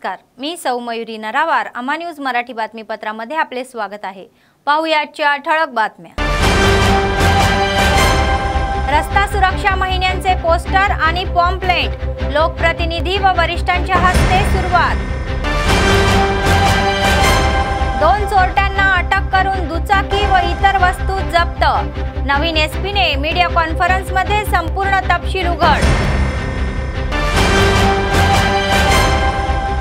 नमस्कार, मी सौ मयुरी नरावार. अमा न्यूज मराठी बातमीपत्रामध्ये आपले स्वागत आहे. पाहूया आजच्या ठळक बातम्या. रस्ता सुरक्षा महिन्यांचे पोस्टर आणि पॉम्पलेट लोकप्रतिनिधी व वरिष्ठांच्या हस्ते सुरुवात. 2 चोरट्यांना अटक करून दुचाकी व इतर वस्तू जप्त. नवीन एसपीने मीडिया कॉन्फरन्समध्ये संपूर्ण तपशील उघड.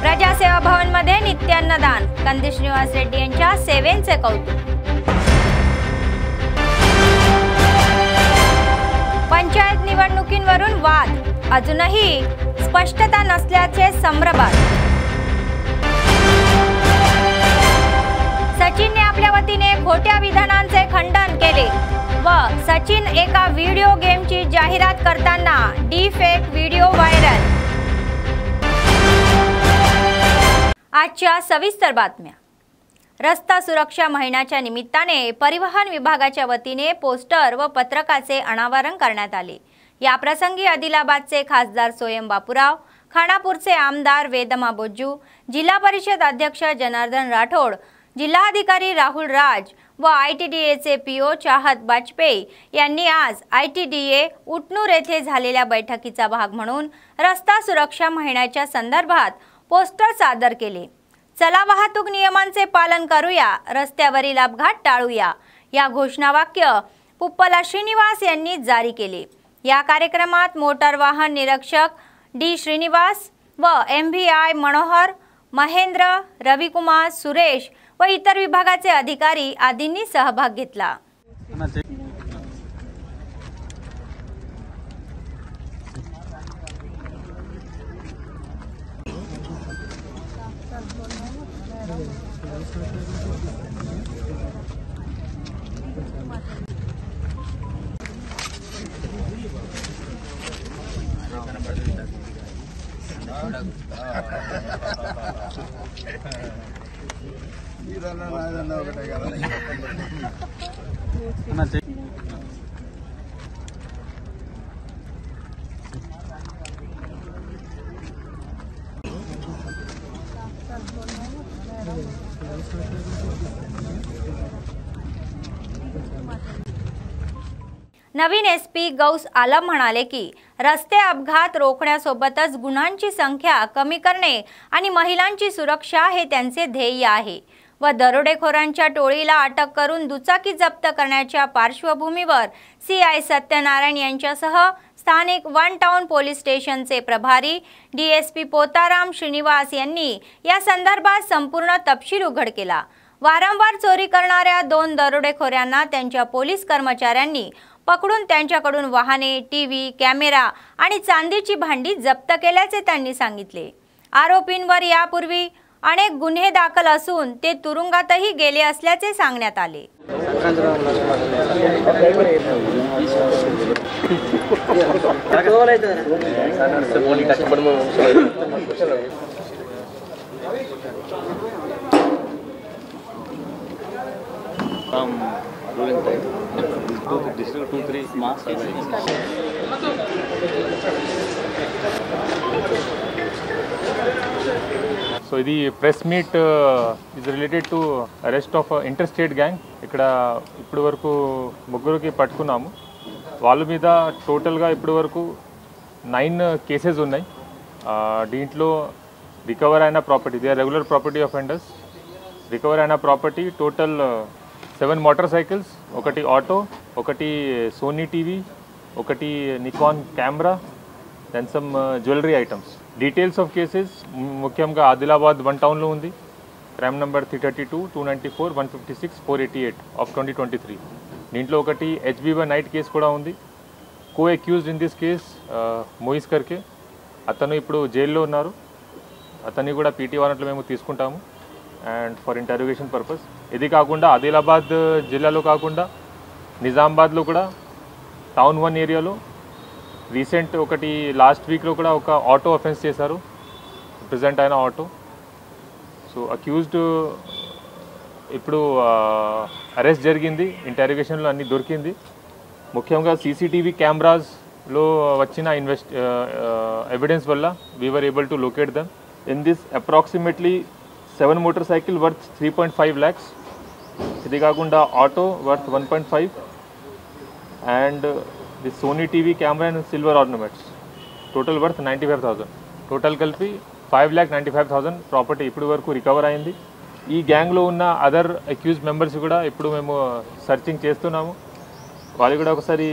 प्रजासेवा भवन मध्ये नित्यान्नदान. कंदी श्रीनिवास रेड्डी यांच्या सेवेचे कौतुक. पंचायत निवडणुकींवरून वाद, अजूनही स्पष्टता नसल्याचे सम्रबाद. सचिनने आपल्या वतीने खोट्या विधानांचे खंडन केले व सचिन एका व्हिडिओ गेमची जाहिरात करताना डीफेक व्हिडिओ व्हायरल. आजच्या सविस्तर बातम्या. रस्ता सुरक्षा महिन्याच्या निमित्ताने परिवहन विभागाच्या वतीने पोस्टर व पत्रकाचे अनावरण करण्यात आले. या प्रसंगी आदिलाबादचे खासदार सोयम बापूराव, खानापूरचे आमदार वेदमा बोज्जू, जिल्हा परिषद अध्यक्ष जनार्दन राठोड, जिल्हाधिकारी राहुल राज व आयटीडीएचे पीओ चाहत बाजपेयी यांनी आज आयटीडीए उटनूर येथे झालेल्या बैठकीचा भाग म्हणून रस्ता सुरक्षा महिन्याच्या संदर्भात पोस्टर सादर केले. चला वाहतूक नियमांचे पालन करूया, रस्त्यावरील अपघात टाळूया या घोषणावाक्य पुप्पला श्रीनिवास यांनी जारी केले. या कार्यक्रमात मोटार वाहन निरीक्षक डी श्रीनिवास व MVI मनोहर, महेंद्र, रविकुमार, सुरेश व इतर विभागाचे अधिकारी आदींनी सहभाग घेतला. नवीन एसपी गौस आलम म्हणाले की रस्ते अपघात रोखण्यासोबतच गुन्ह्यांची संख्या कमी करणे आणि महिलांची सुरक्षा हे त्यांचे ध्येय आहे व दरोडेखोरांच्या टोळीला अटक करून दुचाकी जप्त करण्याच्या पार्श्वभूमीवर CI सत्यनारायण यांच्यासह स्थानिक 1 टाउन पोलीस स्टेशनचे प्रभारी DSP पोताराम श्रीनिवास यांनी या संदर्भात संपूर्ण तपशील उघड केला. वारंवार चोरी करणाऱ्या 2 दरोडेखोरांना त्यांच्या पोलीस कर्मचाऱ्यांनी पकडून त्यांच्याकडून वाहने, टीव्ही, कॅमेरा आणि चांदीची भांडी जप्त केल्याचे त्यांनी सांगितले. आरोपींवर यापूर्वी अनेक गुन्हे दाखल असून ते तुरुंगातही गेले असल्याचे सांगण्यात आले. So the press meet is related to arrest of interstate gang. ఇప్పటి వరకు ముగ్గురికి పట్టుకున్నాము. వాళ్ళ మీద టోటల్గా ఇప్పటి వరకు 9 కేసెస్ ఉన్నాయి. దీంట్లో రికవర్ అయిన property, they are regular property offenders. Recover అయిన ప్రాపర్టీ టోటల్ 7 మోటార్ సైకిల్స్, ఒకటి ఆటో, ఒకటి సోనీ టీవీ, ఒకటి Nikon camera, then some jewellery items. Details of cases ముఖ్యంగా ఆదిలాబాద్ 1 టౌన్లో ఉంది. Crime number 332, 294, 156, 488 of 2023. దీంట్లో ఒకటి HB1 నైట్ కేసు కూడా ఉంది. Co accused in this case Moyis Karke, అతను ఇప్పుడు జైల్లో ఉన్నారు. అతన్ని కూడా PT వారెంట్లో మేము తీసుకుంటాము అండ్ ఫర్ ఇంటరోగేషన్ పర్పస్. ఇది కాకుండా ఆదిలాబాద్ జిల్లాలో కాకుండా నిజామాబాద్లో కూడా టౌన్ 1 ఏరియాలో రీసెంట్ ఒకటి లాస్ట్ వీక్లో కూడా ఒక ఆటో అఫెన్స్ చేశారు, ప్రెజెంట్ అయిన ఆటో. సో అక్యూజ్డ్ ఇప్పుడు అరెస్ట్ జరిగింది, ఇంటరోగేషన్లో అన్నీ దొరికింది. ముఖ్యంగా CCTV కెమెరాస్లో వచ్చిన ఎవిడెన్స్ వల్ల we were able to locate them In this approximately 7 motorcycle worth 3.5 lakhs. ఇది కాకుండా auto worth 1.5 and the Sony TV camera and silver ornaments. Total worth 95,000. Total కలిపి 5,95,000 ప్రాపర్టీ ఇప్పుడు వరకు రికవర్ అయింది. ఈ గ్యాంగ్లో ఉన్న అదర్ అక్యూజ్ మెంబర్స్ కూడా ఇప్పుడు మేము సర్చింగ్ చేస్తున్నాము. వాళ్ళు కూడా ఒకసారి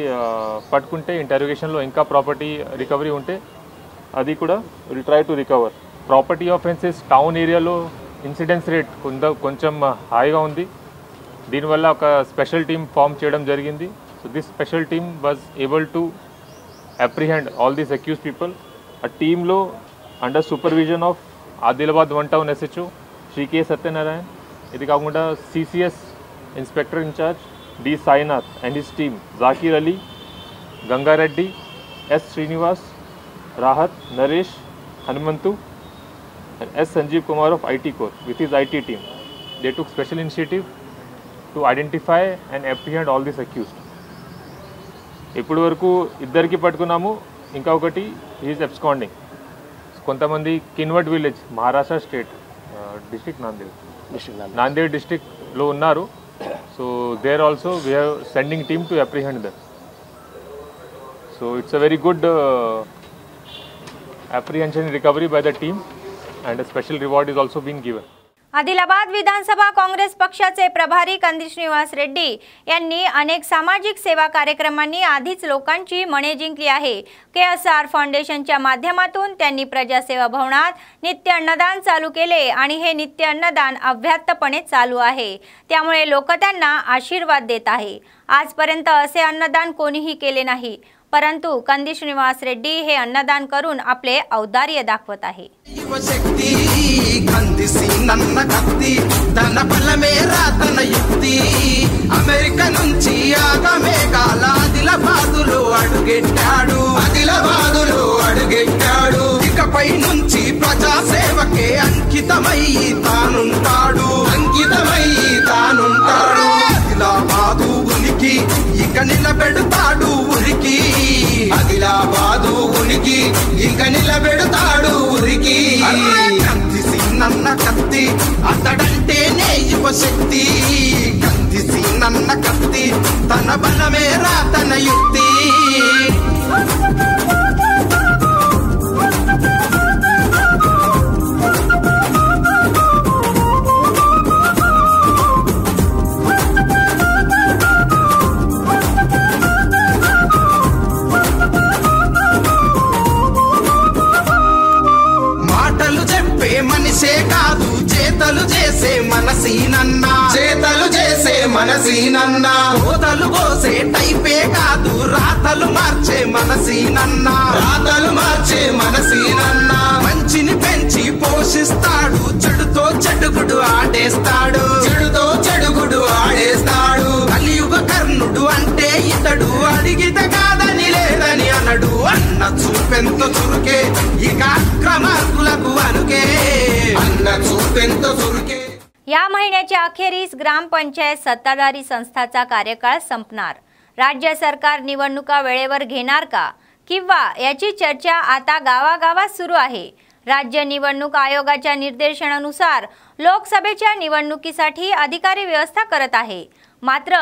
పట్టుకుంటే ఇంటరోగేషన్లో ఇంకా ప్రాపర్టీ రికవరీ ఉంటే అది కూడా will try to recover. Property offences town ఏరియాలో ఇన్సిడెన్స్ రేట్ కొంచెం హైగా ఉంది. దీనివల్ల ఒక స్పెషల్ టీమ్ ఫామ్ చేయడం జరిగింది. So this special team was able to apprehend all these accuse people. ఆ టీంలో under supervision of Adilabad 1 town SHO Shri K Satyanarayana, ఇది కాకుండా CCS inspector in charge D Sainath and his team, Zakir Ali, Gangareddy, S Srinivas, Rahat, Naresh, Hanumanthu and S Sanjeev Kumar of IT Core with his IT team. They took special initiative to identify and apprehend all these accused. ఇప్పుడు వరకు ఇద్దరికి పట్టుకున్నాము, ఇంకా ఒకటి is absconding. కొంతమంది Kinwat village Maharashtra state district Nanded డిస్ట్రిక్ట్లో ఉన్నారు. So there also we have sending team to apprehend them. So it's a very good apprehension recovery by the team and a special reward is also being given. Adilabad विधानसभा काँग्रेस पक्षाचे प्रभारी कंदी श्रीनिवास रेड्डी यांनी अनेक सामाजिक सेवा कार्यक्रमांनी आधीच लोकांची मने जिंकली आहे. KSR फाउंडेशनच्या माध्यमातून त्यांनी प्रजासेवा भवनात नित्य अन्नदान चालू केले आणि हे नित्य अन्नदान अव्याहतपणे चालू आहे. त्यामुळे लोक त्यांना आशीर्वाद देत आहे. आजपर्यंत असे अन्नदान कोणीही केले नाही, परंतु कंदी श्रीनिवास रेड्डी हे अन्नदान करून आपले औदार्य दाखवत आहे. అమెరికా నుంచి ఆగమేఘాల ఆదిలాబాదులో అడుగెట్టాడు. ఇకపై నుంచి ప్రజాసేవకే అంకితమై తానుంటాడు. ఆదిలాబాదు ఉనికి ఇక నిలబెడతాడు ఉరికి. ఆదిలాబాదు ఉనికి ఇక నిలబెడతాడు ఉరికి. కందిసి నన్న కత్తి అతడంటేనే యువశక్తి. కందిసి నన్న కత్తి తన బలమేరా తన యుక్తి. మనిషే కాదు చేతలు చేసే మనసీనన్నా. ఓదలు కోసే టైపే కాదు రాతలు మార్చే మనసీనన్నా. మంచిని పెంచి పోషిస్తాడు, చెడుతో చెడుగుడు ఆడేస్తాడు. కలియుగ కర్ణుడు అంటే ఇతడు, అడిగితే కాదని లేదని అనడు. అన్న చూపెంత చురుకే ఇక అక్రమార్కులకు అనుకే. అన్న చూపెంత చురుకే. या महिन्याच्या अखेरीस ग्रामपंचायत सत्ताधारी संस्थाचा कार्यकाळ संपणार. राज्य सरकार निवडणुका वेळेवर घेणार का, किंवा याची चर्चा आता गावागावात सुरू आहे. राज्य निवडणूक आयोगाच्या निर्देशनानुसार लोकसभेच्या निवडणुकीसाठी अधिकारी व्यवस्था करत आहे. मात्र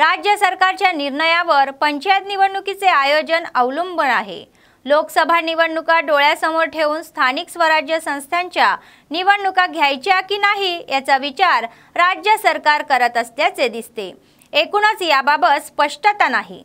राज्य सरकारच्या निर्णयावर पंचायत निवडणुकीचे आयोजन अवलंबून आहे. लोकसभा निवडणुका डोळ्यासमोर ठेवून स्थानिक स्वराज्य संस्थांच्या निवडणुका घ्यायच्या की नाही याचा विचार राज्य सरकार करत असल्याचे दिसते. एकूणच याबाबत स्पष्टता नाही.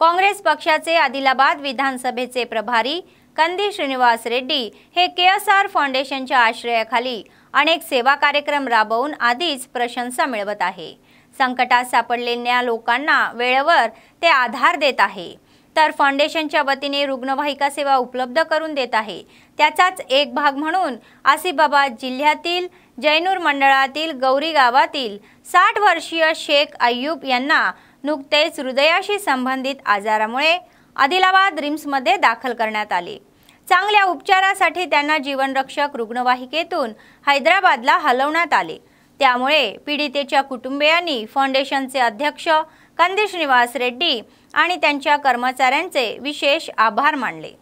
काँग्रेस पक्षाचे आदिलाबाद विधानसभेचे प्रभारी कंदी श्रीनिवास रेड्डी हे KSR फाउंडेशनच्या आश्रयाखाली अनेक सेवा कार्यक्रम राबवून आधीच प्रशंसा मिळवत आहे। संकटात सापडलेल्या लोकांना वेळेवर ते आधार देत आहे, तर फाउंडेशनच्या वतीने रुग्णवाहिका सेवा उपलब्ध करून देत आहे। त्याचाच एक भाग म्हणून आसिफाबाद जिल्ह्यातील जैनूर मंडळातील गौरी गावातील 60 वर्षीय शेख अय्यूब यांना नुकतेच हृदयाशी संबंधित आजारामुळे आदिलाबाद रिम्समध्ये दाखल करण्यात आले। चांगल्या उपचारासाठी त्यांना जीवनरक्षक रुग्णवाहिकेतून हैदराबादला हलवण्यात आले। त्यामुळे पीडितेच्या कुटुंबियांनी फाउंडेशनचे अध्यक्ष कंदी श्रीनिवास रेड्डी आणि त्यांच्या कर्मचाऱ्यांचे विशेष आभार मानले।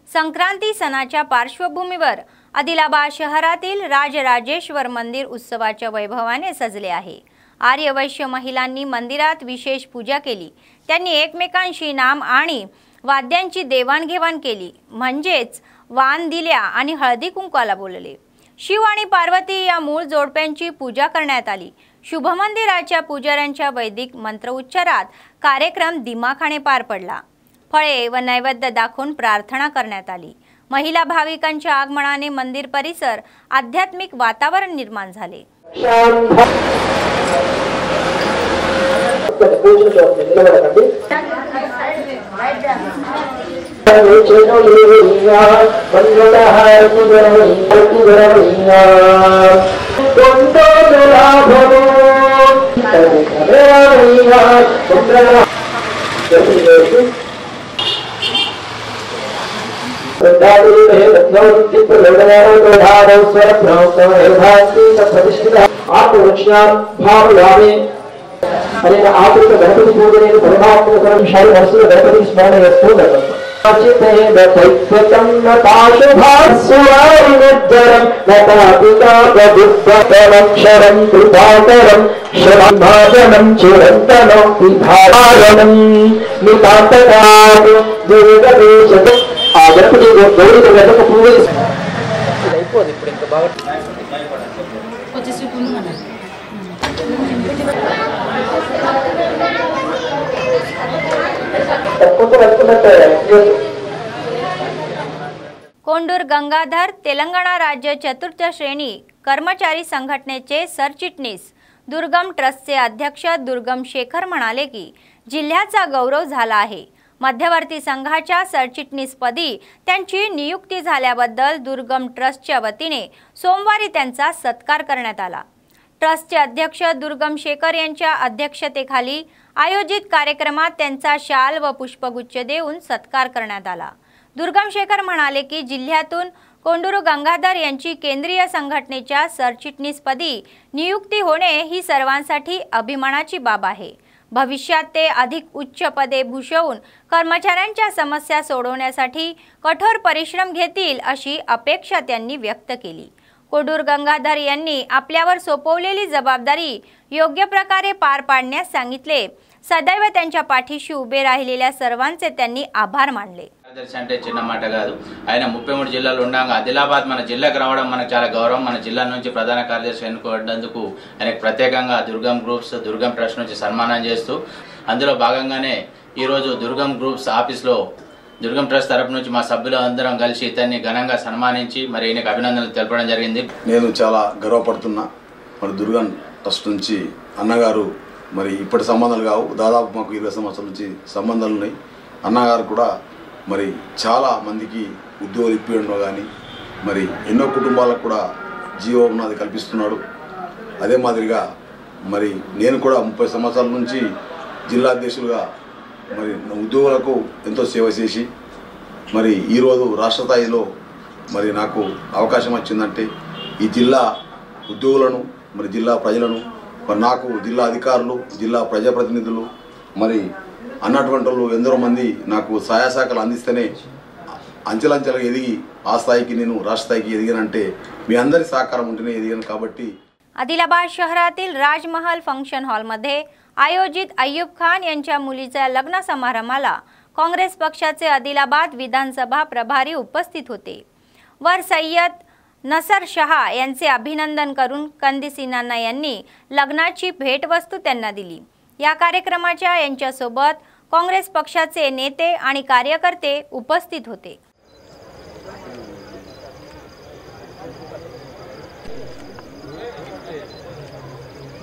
संक्रांती सणाच्या पार्श्वभूमीवर आदिलाबाद शहरातील राजराजेश्वर मंदिर उत्सवाच्या वैभवाने सजले आहे। आर्यवैश्य महिलांनी मंदिरात विशेष पूजा केली। त्यांनी एकमेकांशी नाम आणि वाद्यांची देवाणघेवाण केली, म्हणजेच वाण दिल्या आणि हळदी कुंकवाला बोलले। शिव आणि पार्वती या मूळ जोडप्यांची पूजा करण्यात आली। शुभ मंदिराच्या पुजाऱ्यांच्या वैदिक मंत्रोच्चारात कार्यक्रम दिमाखाने पार पडला। फळे व नैवेद्य दाखवून प्रार्थना करण्यात आली। महिला भाविकांच्या आगमनाने मंदिर परिसर आध्यात्मिक वातावरण निर्माण झाले। गणपति पूजने परमात्मा गणपति स्मरण कोंडूर गंगाधर तेलंगणा राज्य चतुर्थ श्रेणी कर्मचारी संघटनेचे सरचिटणीस दुर्गम ट्रस्टचे अध्यक्ष दुर्गम शेखर म्हणाले की जिल्ह्याचा गौरव झाला आहे। मध्यवर्ती संघाच्या सरचिटणीसपदी त्यांची नियुक्ती झाल्याबद्दल दुर्गम ट्रस्टच्या वतीने सोमवारी त्यांचा सत्कार करण्यात आला। ट्रस्टचे अध्यक्ष दुर्गम शेखर यांच्या अध्यक्षतेखाली आयोजित कार्यक्रमात त्यांचा शाल व पुष्पगुच्छ देऊन सत्कार करण्यात आला। दुर्गम शेखर म्हणाले की जिल्ह्यातून कोंडूर गंगाधर यांची केंद्रीय संघटनेच्या सरचिटणीसपदी नियुक्ती होणे ही सर्वांसाठी अभिमानाची बाब आहे। भविष्यात ते अधिक उच्च पदे भूषवून कर्मचाऱ्यांच्या समस्या सोडवण्यासाठी कठोर परिश्रम घेतील अशी अपेक्षा त्यांनी व्यक्त केली। कोंडूर गंगाधर यांनी आपल्यावर सोपवलेली जबाबदारी योग्य प्रकारे पार पाडण्यास सांगितले। सदैव त्यांच्या पाठीशी उभे राहिलेल्या सर्वांचे त्यांनी आभार मानले। అంటే చిన్న మాట కాదు। ఆయన 33 జిల్లాలు ఉండగా ఆదిలాబాద్ మన జిల్లాకు రావడం మనకు చాలా గౌరవం। మన జిల్లా నుంచి ప్రధాన కార్యదర్శి ఎన్నుకోవడందుకు ఆయనకు ప్రత్యేకంగా దుర్గం గ్రూప్స్ దుర్గం ట్రస్ట్ నుంచి సన్మానం చేస్తూ అందులో భాగంగానే ఈ రోజు దుర్గం గ్రూప్స్ ఆఫీస్లో దుర్గం ట్రస్ట్ తరపు నుంచి మా సభ్యులు అందరం కలిసి ఇతన్ని ఘనంగా సన్మానించి మరి ఈయనకు అభినందనలు తెలపడం జరిగింది। నేను చాలా గర్వపడుతున్నా। మరి దుర్గం ట్రస్ట్ నుంచి అన్నగారు మరి ఇప్పటి సంబంధాలు కావు, దాదాపు మాకు 20 సంవత్సరాల నుంచి సంబంధాలు ఉన్నాయి। అన్నగారు కూడా మరి చాలా మందికి ఉద్యోగాలు ఇప్పించడంలో కానీ మరి ఎన్నో కుటుంబాలకు కూడా జీవోపాధి కల్పిస్తున్నాడు। అదే మాదిరిగా మరి నేను కూడా 30 సంవత్సరాల నుంచి జిల్లా అధ్యక్షులుగా మరి ఉద్యోగులకు ఎంతో సేవ చేసి మరి ఈరోజు రాష్ట్ర స్థాయిలో మరి నాకు అవకాశం వచ్చిందంటే ఈ జిల్లా ఉద్యోగులను మరి జిల్లా ప్రజలను మరి నాకు జిల్లా అధికారులు జిల్లా ప్రజాప్రతినిధులు మరి అన్నటువంటి వాళ్ళు ఎందరో మంది నాకు సహాయ సహకారాలు అందిస్తేనే అంచెలంచెలుగా ఎదిగి ఆ స్థాయికి నేను రాష్ట్ర స్థాయికి ఎదిగానంటే మీ అందరి సహకారం ఉంటేనే ఎదిగాను। కాబట్టి आदिलाबाद शहरातील राजमहल फंक्शन हॉलमध्ये आयोजित अय्यूब खान यांच्या मुलीच्या लग्न समारंभाला काँग्रेस पक्षाचे आदिलाबाद विधानसभा प्रभारी उपस्थित होते। वर सय्यद नसर शहा यांचे अभिनंदन करून कंदिसी नाना यांनी लग्नाची भेटवस्तू त्यांना दिली। या कार्यक्रमाच्या यांच्यासोबत काँग्रेस पक्षाचे नेते आणि कार्यकर्ते उपस्थित होते।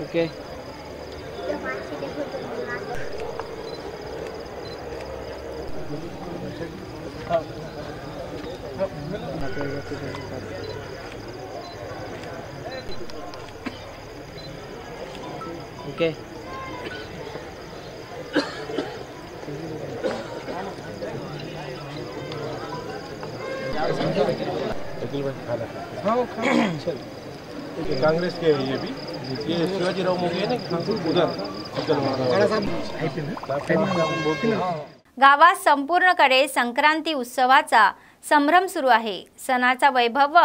ओके ओके कांग्रेस के ये भी ये शिवाजीराव मोगे ना उधर गावात संपूर्णकडे संक्रांती उत्सवाचा संभ्रम सुरू आहे। सणाचा वैभव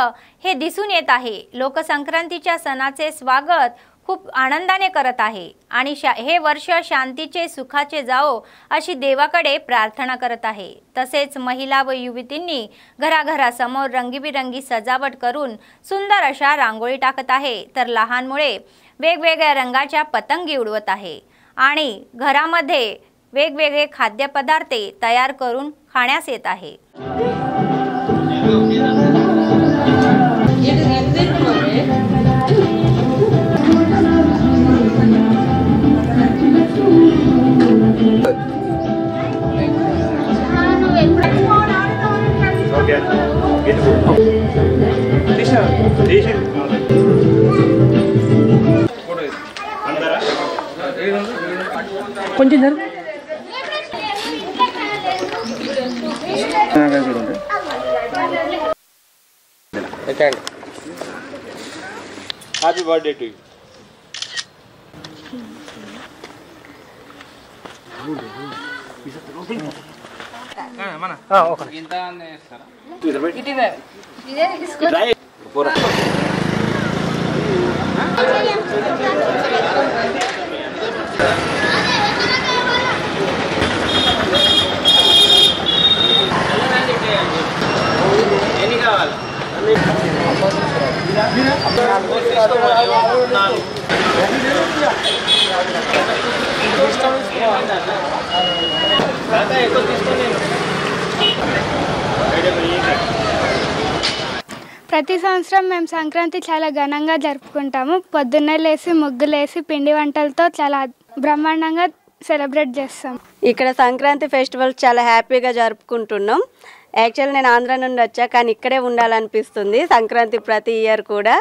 हे दिसून येत आहे। लोक संक्रांतीच्या सणाचे स्वागत खूप आनंदाने करत आहे आणि हे वर्ष शांतीचे सुखाचे जाओ अशी देवाकडे प्रार्थना करत आहे। तसेच महिला व युवतींनी घराघरासमोर रंगीबिरंगी सजावट करून सुंदर अशा रांगोळी टाकत आहे, तर लहान मुले वेगवेगळ्या रंगाच्या पतंगी उडवत आहे आणि घरामध्ये वेगवेगळे खाद्यपदार्थ तयार करून खाण्यास येत आहे। Happy birthday to you. ప్రతి సంవత్సరం మేము సంక్రాంతి చాలా ఘనంగా జరుపుకుంటాము। పొద్దున్నే లేసి ముగ్గులేసి పిండి వంటలతో చాలా బ్రహ్మాండంగా సెలబ్రేట్ చేస్తాం। ఇక్కడ సంక్రాంతి ఫెస్టివల్ చాలా హ్యాపీగా జరుపుకుంటున్నాం। యాక్చువల్ నేను ఆంధ్ర నుండి వచ్చా, కానీ ఇక్కడే ఉండాలనిపిస్తుంది। సంక్రాంతి ప్రతి ఇయర్ కూడా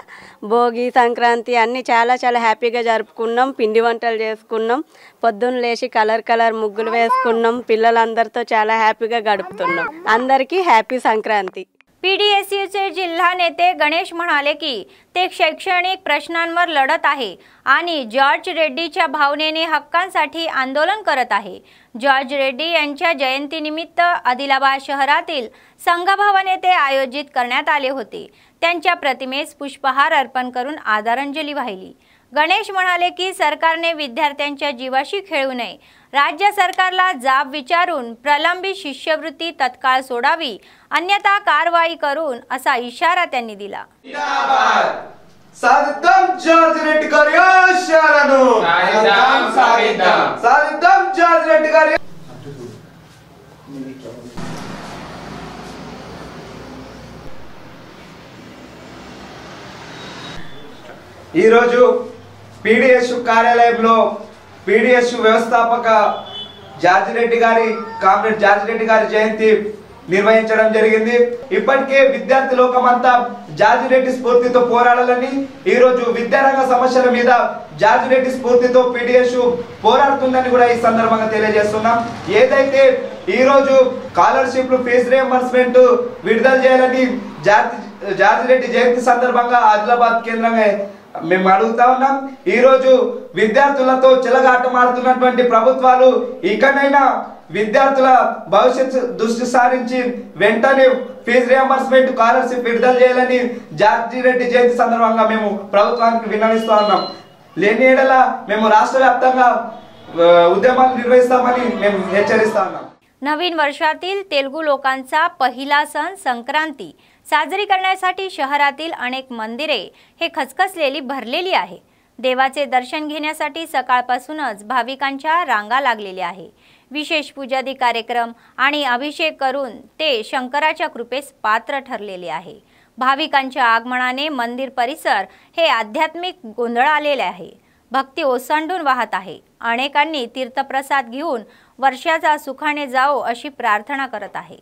భోగి సంక్రాంతి అన్నీ చాలా చాలా హ్యాపీగా జరుపుకున్నాం। పిండి వంటలు చేసుకున్నాం, పొద్దున్న లేచి కలర్ ముగ్గులు వేసుకున్నాం, पिल्लలందరితో చాలా హ్యాపీగా గడుపుతున్నాం। అందరికీ హ్యాపీ సంక్రాంతి। पीडीएसयूचे जिल्हा नेते गणेश म्हणाले की ते शैक्षणिक प्रश्नांवर लढत आहे आणि जॉर्ज रेड्डीच्या भावनेने हक्कांसाठी आंदोलन करत आहे। जॉर्ज रेड्डी यांच्या जयंतीनिमित्त आदिलाबाद शहरातील संघभवन येथे आयोजित करण्यात आले होते। त्यांच्या प्रतिमेस पुष्पहार अर्पण करून आदरांजली वाहिली। गणेश म्हणाले की सरकारने विद्यार्थ्यांच्या जीवाशी खेळू नये, राज्य सरकारला जाब विचारून प्रलंबित शिष्यवृत्ती तत्काळ सोडावी, अन्यथा कारवाई करून असा इशारा त्यांनी दिला। సాధిద్దాం జార్జ్ రెడ్డి గారి ఆశయాలను సాధిద్దాం జార్జ్ రెడ్డి గారి ఈ రోజు పీడీఎస్ కార్యాలయంలో పీడీఎస్ వ్యవస్థాపక జార్జ్ రెడ్డి గారి కామ్రేడ్ జార్జ్ రెడ్డి గారి జయంతి నిర్వహించడం జరిగింది। ఇప్పటికే విద్యార్థి లోకమంతా జార్జ్ రెడ్డి స్ఫూర్తితో పోరాడాలని, ఈ రోజు విద్యారంగ సమస్యల మీద జార్జ్ రెడ్డి స్ఫూర్తితో పీడీఎస్ పోరాడుతుందని కూడా ఈ సందర్భంగా తెలియజేస్తున్నాం। ఏదైతే ఈ రోజు స్కాలర్షిప్లు ఫీజు రియంబర్స్మెంట్ విడుదల చేయాలని జార్జ్ రెడ్డి జయంతి సందర్భంగా ఆదిలాబాద్ కేంద్రంగా మేము అడుగుతా ఉన్నాం। ఈ రోజు విద్యార్థులతో చెలగాటమాడుతున్నటువంటి ప్రభుత్వాలు ఇకనైనా విద్యార్థుల భవిష్యత్తు దృష్టి సారించి వెంటనే ఫీజు రియంబర్స్మెంట్ స్కాలర్షిప్ విడుదల చేయాలని జార్జ్ రెడ్డి జయంతి సందర్భంగా మేము ప్రభుత్వానికి విన్నవిస్తా ఉన్నాం। లేని ఎడల మేము రాష్ట్ర వ్యాప్తంగా उद्यमाలు నిర్వహిస్తామని మేము హెచ్చరిస్తా ఉన్నాం। नवीन वर्षातील तेलुगू लोकांचा पहिला सण संक्रांती साजरी करण्यासाठी शहरातील अनेक मंदिरे हे खचखचलेली भरलेली आहे। देवाचे दर्शन घेण्यासाठी सकाळपासूनच भाविकांच्या रांगा लागलेल्या आहे। विशेष पूजादी कार्यक्रम आणि अभिषेक करून ते शंकराच्या कृपेस पात्र ठरलेले आहे। भाविकांच्या आगमनाने मंदिर परिसर हे आध्यात्मिक गोंधळालेले आहे। भक्ती ओसंडून वाहत आहे। अनेकांनी तीर्थप्रसाद घेऊन वर्षाचा सुखाने जाओ अशी प्रार्थना करत आहे।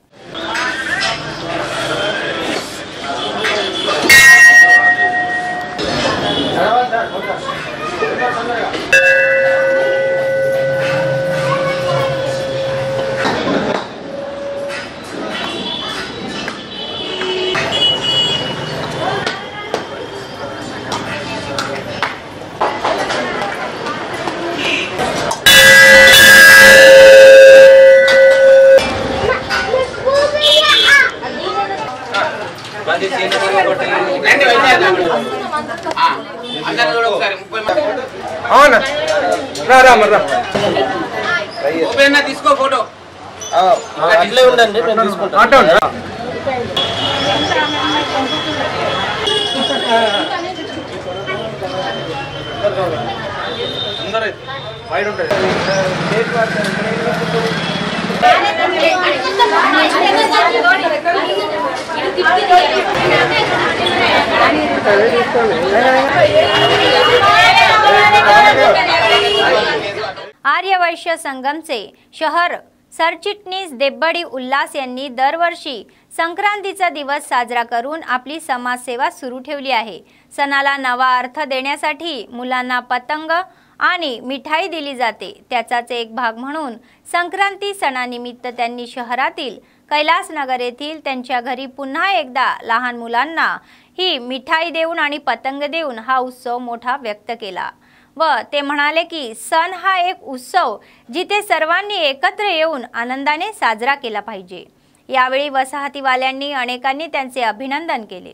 తీసుకో ఫోటో అట్లే ఉండండి నేను తీసుకుంటాను आर्यवैश्य संगमचे शहर सरचिटणीस देब्बडी उल्हास यांनी दरवर्षी संक्रांतीचा दिवस साजरा करून आपली समाजसेवा सुरू ठेवली आहे। सणाला नवा अर्थ देण्यासाठी मुलांना पतंग आणि मिठाई दिली जाते। त्याचाच एक भाग म्हणून संक्रांती सणानिमित्त त्यांनी शहरातील कैलासनगर येथील त्यांच्या घरी पुन्हा एकदा लहान मुलांना ही मिठाई देऊन आणि पतंग देऊन हा उत्सव मोठा व्यक्त केला व ते म्हणाले की सण हा एक उत्सव जिथे सर्वांनी एकत्र येऊन आनंदाने साजरा केला पाहिजे। यावेळी वसाहतीवाल्यांनी अनेकांनी त्यांचे अभिनंदन केले।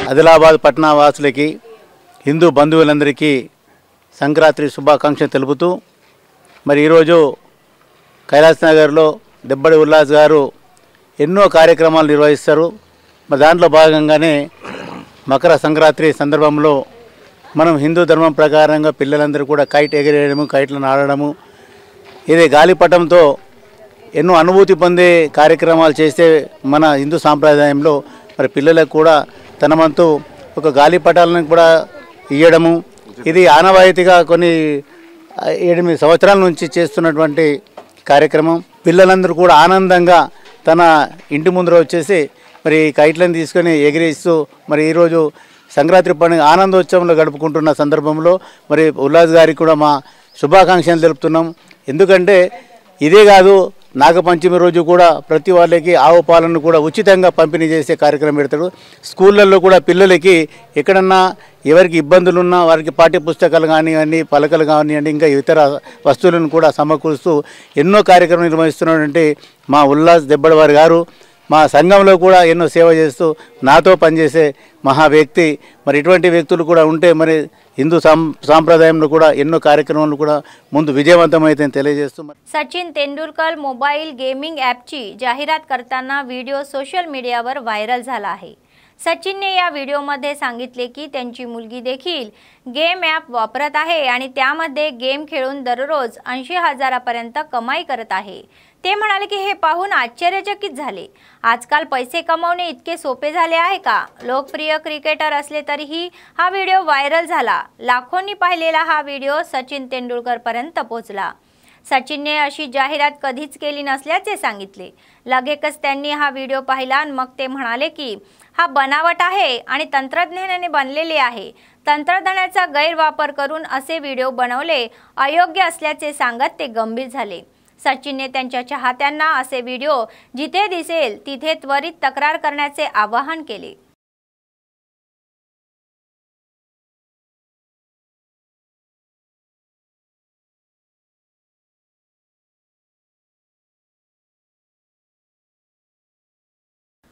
ఆదిలాబాద్ పట్టణ వాసులకి హిందూ బంధువులందరికీ సంక్రాంతి శుభాకాంక్షలు తెలుపుతూ మరి ఈరోజు కైలాసనగర్లో దెబ్బడి ఉల్లాస్ గారు ఎన్నో కార్యక్రమాలు నిర్వహిస్తారు। మరి దాంట్లో భాగంగానే మకర సంక్రాంతి సందర్భంలో మనం హిందూ ధర్మం ప్రకారంగా పిల్లలందరూ కూడా కైట్ ఎగిరేయడము, కైట్లను ఆడడము, ఇది గాలిపటంతో ఎన్నో అనుభూతి పొందే కార్యక్రమాలు చేస్తే మన హిందూ సాంప్రదాయంలో మరి పిల్లలకు కూడా తన వంతు ఒక గాలిపటాలను కూడా ఇవ్వడము, ఇది ఆనవాయితీగా కొన్ని 8 సంవత్సరాల నుంచి చేస్తున్నటువంటి కార్యక్రమం। పిల్లలందరూ కూడా ఆనందంగా తన ఇంటి ముందర వచ్చేసి మరి కైట్లను తీసుకొని ఎగిరేస్తూ మరి ఈరోజు సంక్రాంతి పండుగ ఆనందోత్సవంలో గడుపుకుంటున్న సందర్భంలో మరి ఉల్లాస్ గారికి కూడా మా శుభాకాంక్షలు తెలుపుతున్నాం। ఎందుకంటే ఇదే కాదు, నాగపంచమి రోజు కూడా ప్రతి వాళ్ళకి ఆవు పాలను కూడా ఉచితంగా పంపిణీ చేసే కార్యక్రమం పెడతాడు। స్కూళ్ళల్లో కూడా పిల్లలకి ఎక్కడన్నా ఎవరికి ఇబ్బందులు ఉన్నా వారికి పాఠ్య పుస్తకాలు కానివ్వండి, పలకలు కానివ్వండి, ఇంకా ఇతర వస్తువులను కూడా సమకూరుస్తూ ఎన్నో కార్యక్రమాలు నిర్వహిస్తున్నటువంటి మా ఉల్లాస్ దెబ్బడివారి గారు మా సంఘంలో కూడా ఎన్నో సేవ చేస్తూ నాతో పనిచేసే మహా వ్యక్తి। మరి ఇటువంటి వ్యక్తులు కూడా ఉంటే మరి हिंदू सांप्रदायंలో కూడా ఎన్నో కార్యక్రమాలు కూడా ముందు విజయవంతమైతే తెలియజేస్తూ सचिन तेंडुलकर मोबाईल गेमिंग ॲपची जाहिरात करताना व्हिडिओ सोशल मीडियावर व्हायरल झाला आहे। सचिनने या व्हिडिओमध्ये सांगितले की त्यांची मुलगी देखील गेम ॲप वापरत आहे आणि त्यामध्ये गेम खेळून दररोज 80,000 पर्यंत कमाई करत आहे। ते म्हणाले की हे पाहून आश्चर्यचकित झाले। आजकाल पैसे कमावणे इतके सोपे झाले आहे का? लोकप्रिय क्रिकेटर असले तरीही हा व्हिडिओ व्हायरल झाला। लाखोंनी पाहिलेला हा व्हिडिओ सचिन तेंडुलकर पर्यंत पोहोचला। सचिनने अशी जाहिरात कधीच केली नसल्याचे सांगितले। लगेचच त्यांनी हा व्हिडिओ पाहिला आणि मग ते म्हणाले की हा बनावट आहे आणि तंत्रज्ञानाने बनलेले आहे। तंत्रज्ञानाचा गैरवापर करून असे व्हिडिओ बनवले अयोग्य असल्याचे सांगत ते गंभीर झाले। सचिनने त्यांच्या चाहत्यांना असे व्हिडिओ जिथे दिसेल तिथे त्वरित तक्रार करण्याचे आवाहन केले।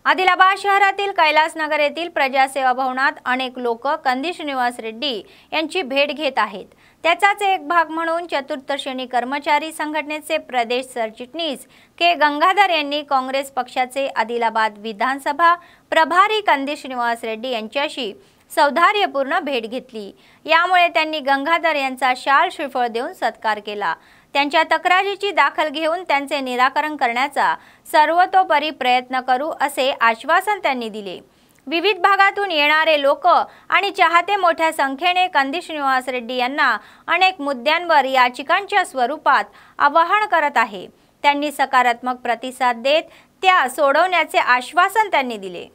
आदिलाबाद शहरातील कैलासनगर येथील प्रजासेवा भवनात अनेक लोक कंदी श्रीनिवास रेड्डी यांची भेट घेत आहेत। त्याचाच एक भाग म्हणून चतुर्थ श्रेणी कर्मचारी संघटनेचे प्रदेश सरचिटणीस के गंगाधर यांनी काँग्रेस पक्षाचे आदिलाबाद विधानसभा प्रभारी कंदी श्रीनिवास रेड्डी यांच्याशी सौहार्दपूर्ण भेट घेतली। यामुळे त्यांनी गंगाधर यांचा शाल श्रीफळ देऊन सत्कार केला। त्यांच्या तक्रारीची दाखल घेऊन त्यांचे निराकरण करण्याचा सर्वतोपरी प्रयत्न करू असे आश्वासन त्यांनी दिले। विविध भागातून येणारे लोक आणि चाहते मोठ्या संख्येने कंदी श्रीनिवास रेड्डी यांना अनेक मुद्द्यांवर याचिकांच्या स्वरूपात आवाहन करत आहे। त्यांनी सकारात्मक प्रतिसाद देत त्या सोडवण्याचे आश्वासन त्यांनी दिले।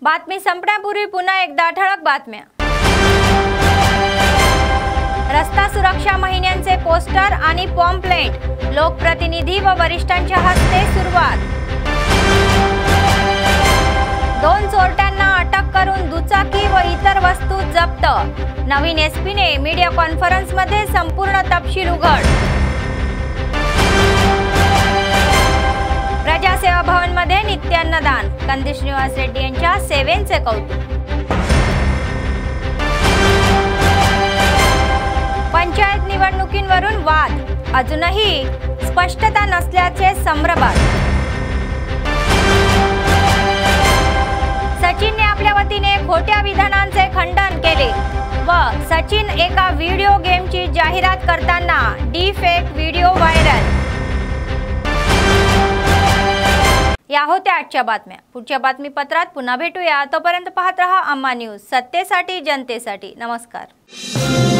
बातमी संपण्यापूर्वी पुन्हा एकदा ठळक बातम्या। रस्ता सुरक्षा महिन्यांचे पोस्टर आणि पॉम्पलेट लोकप्रतिनिधी व वरिष्ठांच्या हस्ते सुरुवात। 2 चोरट्यांना अटक करून दुचाकी व इतर वस्तू जप्त। नवीन एसपीने मीडिया कॉन्फरन्स मध्ये संपूर्ण तपशील उघड। प्रजासेवा भवन मध्ये नित्यान्नदान कंदी श्रीनिवास रेड्डी यांच्या सेवेचे कौतुक। पंचायत निवडणुकींवरून वाद अजूनही स्पष्टता नसल्याचे संभ्रमात। सचिनने आपल्या वतीने खोट्या विधानांचे खंडन केले व सचिन एका व्हिडिओ गेमची जाहिरात करताना डीफेक व्हिडिओ व्हायरल। या होत्या आजच्या बातम्या। पुढच्या बातमीपत्रात पुन्हा भेटूया। तोपर्यंत पाहत रहा अम्मा न्यूज, सत्तेसाठी जनतेसाठी। नमस्कार।